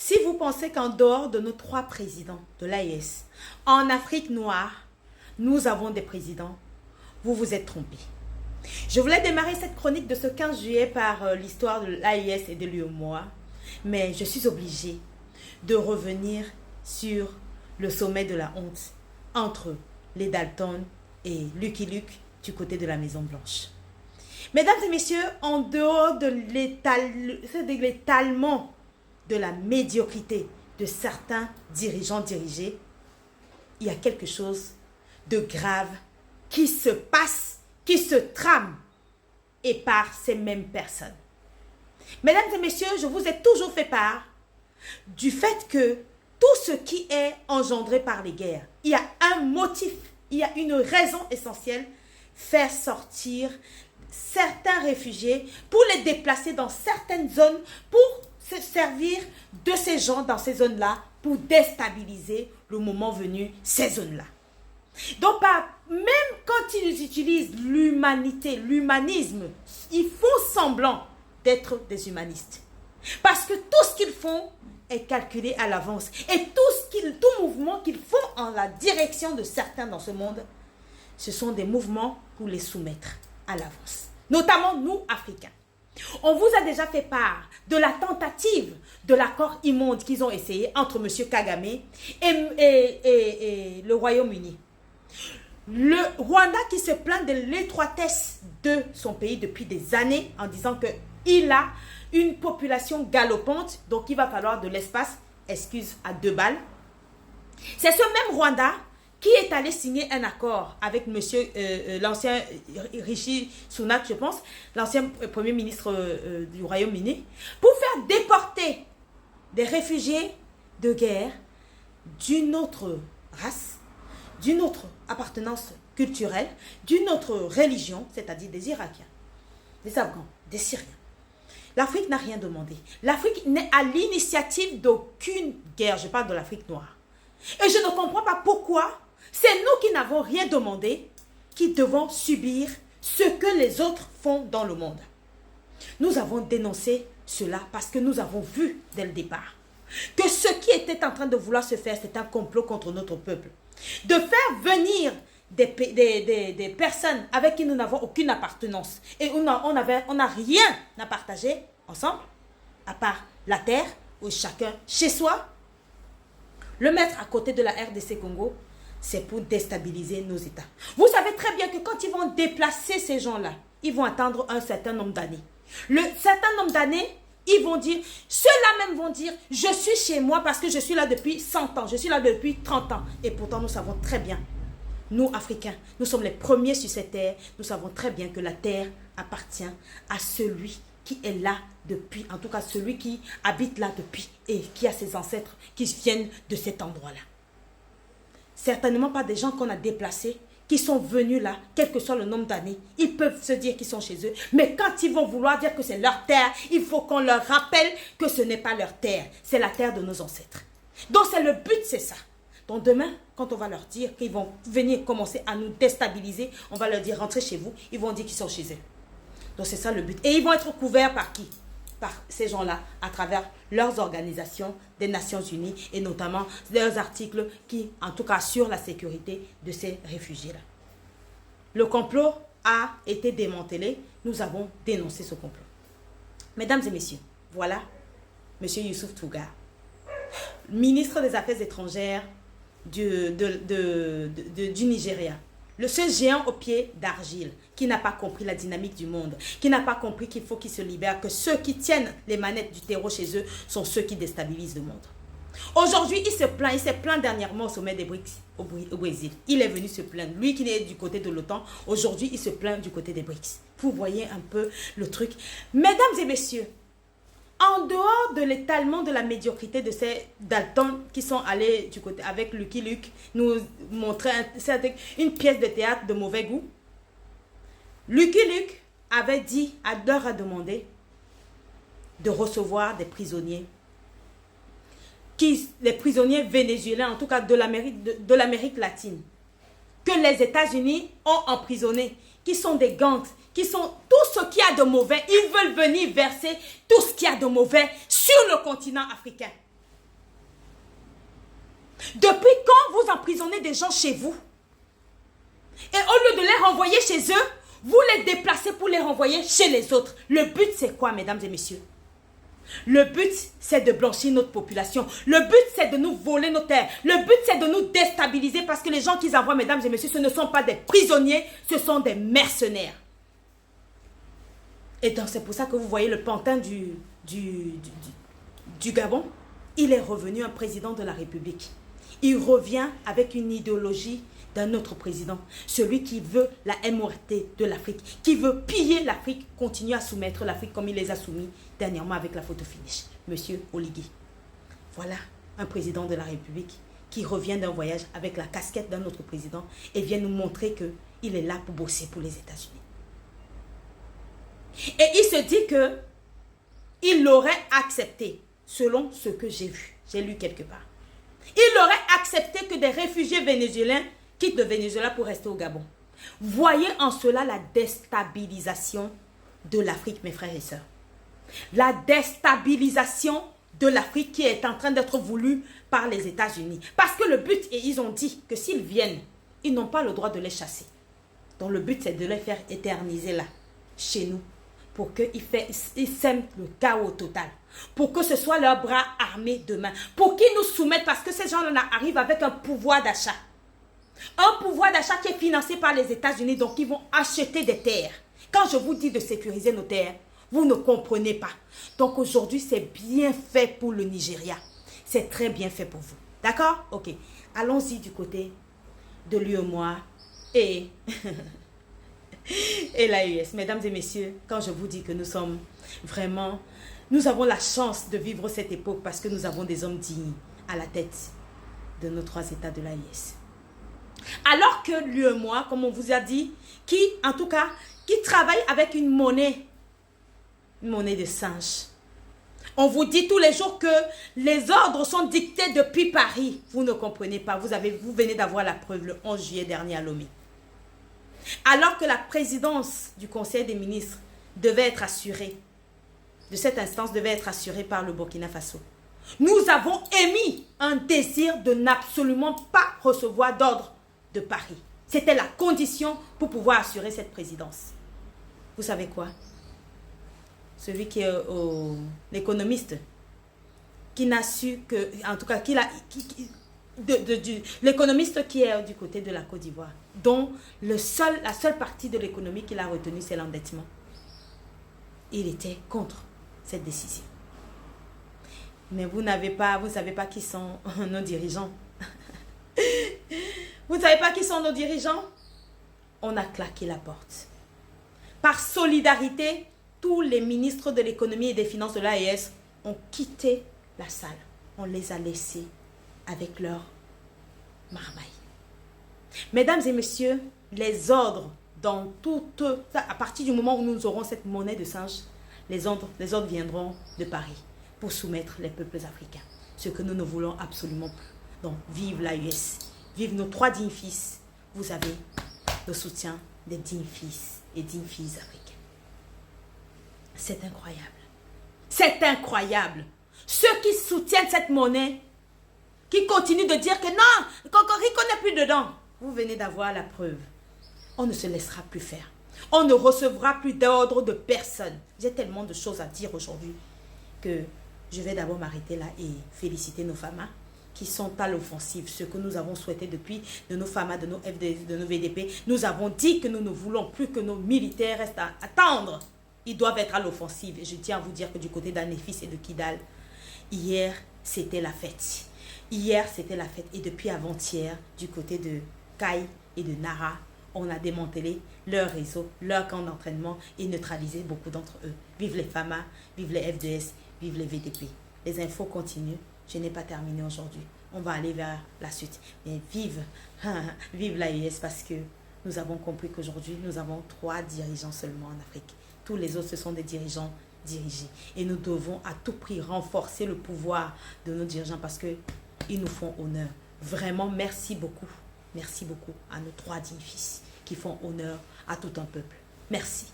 Si vous pensez qu'en dehors de nos 3 présidents de l'AES, en Afrique noire, nous avons des présidents, vous vous êtes trompés. Je voulais démarrer cette chronique de ce 15 juillet par l'histoire de l'AES et de l'UEMOA, mais je suis obligée de revenir sur le sommet de la honte entre les Dalton et Lucky Luke du côté de la Maison Blanche. Mesdames et messieurs, en dehors de l'étalement de la médiocrité de certains dirigeants dirigés, il y a quelque chose de grave qui se passe, qui se trame et par ces mêmes personnes. Mesdames et messieurs, je vous ai toujours fait part du fait que tout ce qui est engendré par les guerres, il y a un motif, il y a une raison essentielle, faire sortir certains réfugiés pour les déplacer dans certaines zones, pour se servir de ces gens dans ces zones-là, pour déstabiliser le moment venu ces zones-là. Donc, même quand ils utilisent l'humanité, l'humanisme, ils font semblant d'être des humanistes. Parce que tout ce qu'ils font est calculé à l'avance. Et tout mouvement qu'ils font en la direction de certains dans ce monde, ce sont des mouvements pour les soumettre à l'avance. Notamment nous, Africains. On vous a déjà fait part de la tentative de l'accord immonde qu'ils ont essayé entre M. Kagame et le Royaume-Uni. Le Rwanda qui se plaint de l'étroitesse de son pays depuis des années en disant qu'il a une population galopante, donc il va falloir de l'espace, excuse, à 2 balles. C'est ce même Rwanda qui est allé signer un accord avec l'ancien Rishi Sunak, je pense, l'ancien Premier ministre du Royaume-Uni, pour faire déporter des réfugiés de guerre d'une autre race, d'une autre appartenance culturelle, d'une autre religion, c'est-à-dire des Irakiens, des Afghans, des Syriens. L'Afrique n'a rien demandé. L'Afrique n'est à l'initiative d'aucune guerre. Je parle de l'Afrique noire. Et je ne comprends pas pourquoi c'est nous qui n'avons rien demandé qui devons subir ce que les autres font dans le monde. Nous avons dénoncé cela parce que nous avons vu dès le départ que ce qui était en train de vouloir se faire, c'est un complot contre notre peuple. De faire venir des personnes avec qui nous n'avons aucune appartenance et on n'a rien à partager ensemble, à part la terre, où chacun chez soi, le mettre à côté de la RDC Congo, c'est pour déstabiliser nos États. Vous savez très bien que quand ils vont déplacer ces gens-là, ils vont attendre un certain nombre d'années. Le certain nombre d'années, ils vont dire, ceux-là même vont dire, je suis chez moi parce que je suis là depuis 100 ans, je suis là depuis 30 ans. Et pourtant, nous savons très bien, nous, Africains, nous sommes les premiers sur cette terre, nous savons très bien que la terre appartient à celui qui est là depuis, en tout cas celui qui habite là depuis et qui a ses ancêtres qui viennent de cet endroit-là. Certainement pas des gens qu'on a déplacés, qui sont venus là, quel que soit le nombre d'années. Ils peuvent se dire qu'ils sont chez eux, mais quand ils vont vouloir dire que c'est leur terre, il faut qu'on leur rappelle que ce n'est pas leur terre, c'est la terre de nos ancêtres. Donc c'est le but, c'est ça. Donc demain, quand on va leur dire qu'ils vont venir commencer à nous déstabiliser, on va leur dire rentrez chez vous, ils vont dire qu'ils sont chez eux. Donc c'est ça le but. Et ils vont être couverts par qui? Par ces gens-là, à travers leurs organisations des Nations Unies et notamment leurs articles qui, en tout cas, assurent la sécurité de ces réfugiés-là. Le complot a été démantelé. Nous avons dénoncé ce complot. Mesdames et messieurs, voilà M. Youssouf Touga, ministre des Affaires étrangères du Nigeria. Ce géant au pied d'argile qui n'a pas compris la dynamique du monde, qui n'a pas compris qu'il faut qu'il se libère, que ceux qui tiennent les manettes du terreau chez eux sont ceux qui déstabilisent le monde. Aujourd'hui, il s'est plaint dernièrement au sommet des BRICS au Brésil. Il est venu se plaindre. Lui qui est du côté de l'OTAN, aujourd'hui, il se plaint du côté des BRICS. Vous voyez un peu le truc. Mesdames et messieurs, en dehors de l'étalement de la médiocrité de ces Dalton qui sont allés du côté avec Lucky Luke nous montrer une pièce de théâtre de mauvais goût, Lucky Luke avait dit, leur a demandé de recevoir des prisonniers, les prisonniers vénézuéliens, en tout cas de l'Amérique latine, que les États-Unis ont emprisonnés, qui sont des gangs, qui sont tout ce qu'il y a de mauvais. Ils veulent venir verser tout ce qu'il y a de mauvais sur le continent africain. Depuis quand vous emprisonnez des gens chez vous? Et au lieu de les renvoyer chez eux, vous les déplacez pour les renvoyer chez les autres. Le but, c'est quoi, mesdames et messieurs? Le but, c'est de blanchir notre population. Le but, c'est de nous voler nos terres. Le but, c'est de nous déstabiliser parce que les gens qu'ils envoient, mesdames et messieurs, ce ne sont pas des prisonniers, ce sont des mercenaires. Et donc, c'est pour ça que vous voyez le pantin du Gabon. Il est revenu un président de la République. Il revient avec une idéologie d'un autre président. Celui qui veut la MRT de l'Afrique, qui veut piller l'Afrique, continuer à soumettre l'Afrique comme il les a soumis dernièrement avec la photo finish. Monsieur Oligui. Voilà un président de la République qui revient d'un voyage avec la casquette d'un autre président et vient nous montrer qu'il est là pour bosser pour les États-Unis. Et il se dit que il l'aurait accepté, selon ce que j'ai vu. J'ai lu quelque part. Il aurait accepté que des réfugiés vénézuéliens quittent le Venezuela pour rester au Gabon. Voyez en cela la déstabilisation de l'Afrique, mes frères et sœurs. La déstabilisation de l'Afrique qui est en train d'être voulue par les États-Unis. Parce que le but, et ils ont dit que s'ils viennent, ils n'ont pas le droit de les chasser. Donc le but, c'est de les faire éterniser là, chez nous, pour qu'ils sèment le chaos total. Pour que ce soit leurs bras armés demain. Pour qu'ils nous soumettent, parce que ces gens-là arrivent avec un pouvoir d'achat. Un pouvoir d'achat qui est financé par les États-Unis, donc ils vont acheter des terres. Quand je vous dis de sécuriser nos terres, vous ne comprenez pas. Donc aujourd'hui, c'est bien fait pour le Nigeria. C'est très bien fait pour vous. D'accord? Ok. Allons-y du côté de l'UEMOA et, et l'AES. Mesdames et messieurs, quand je vous dis que nous sommes vraiment... Nous avons la chance de vivre cette époque parce que nous avons des hommes dignes à la tête de nos 3 États de l'AES. Alors que l'UEMOA, comme on vous a dit, qui travaille avec une monnaie de singe. On vous dit tous les jours que les ordres sont dictés depuis Paris. Vous ne comprenez pas. Vous venez d'avoir la preuve le 11 juillet dernier à Lomé. Alors que la présidence du Conseil des ministres devait être assurée, de cette instance devait être assurée par le Burkina Faso. Nous avons émis un désir de n'absolument pas recevoir d'ordre de Paris. C'était la condition pour pouvoir assurer cette présidence. Vous savez quoi? Celui qui est l'économiste, qui n'a su que, en tout cas, l'économiste qui est du côté de la Côte d'Ivoire, dont la seule partie de l'économie qu'il a retenue, c'est l'endettement. Il était contre cette décision. Mais vous ne savez pas qui sont nos dirigeants. Vous ne savez pas qui sont nos dirigeants? On a claqué la porte. Par solidarité, tous les ministres de l'économie et des finances de l'AES ont quitté la salle. On les a laissés avec leur marmaille. Mesdames et messieurs, les ordres dans à partir du moment où nous aurons cette monnaie de singe, les ordres viendront de Paris pour soumettre les peuples africains. Ce que nous ne voulons absolument plus. Donc, vive l'AES, vive nos 3 dignes fils. Vous avez le soutien des dignes fils et dignes filles africaines. C'est incroyable. C'est incroyable. Ceux qui soutiennent cette monnaie, qui continuent de dire que non, Cocorico n'est plus dedans. Vous venez d'avoir la preuve. On ne se laissera plus faire. On ne recevra plus d'ordre de personne. J'ai tellement de choses à dire aujourd'hui que je vais d'abord m'arrêter là et féliciter nos FAMA qui sont à l'offensive. Ce que nous avons souhaité depuis de nos FAMA, de nos FDS, de nos VDP. Nous avons dit que nous ne voulons plus que nos militaires restent à attendre. Ils doivent être à l'offensive. Et je tiens à vous dire que du côté d'Anefis et de Kidal, hier, c'était la fête. Hier, c'était la fête. Et depuis avant-hier, du côté de Kai et de Nara, on a démantelé leur réseau, leur camp d'entraînement et neutralisé beaucoup d'entre eux. Vive les FAMA, vive les FDS, vive les VDP. Les infos continuent. Je n'ai pas terminé aujourd'hui. On va aller vers la suite. Mais vive l'AES parce que nous avons compris qu'aujourd'hui, nous avons 3 dirigeants seulement en Afrique. Tous les autres, ce sont des dirigeants dirigés. Et nous devons à tout prix renforcer le pouvoir de nos dirigeants parce qu'ils nous font honneur. Vraiment, merci beaucoup. Merci beaucoup à nos 3 dignes fils qui font honneur à tout un peuple. Merci.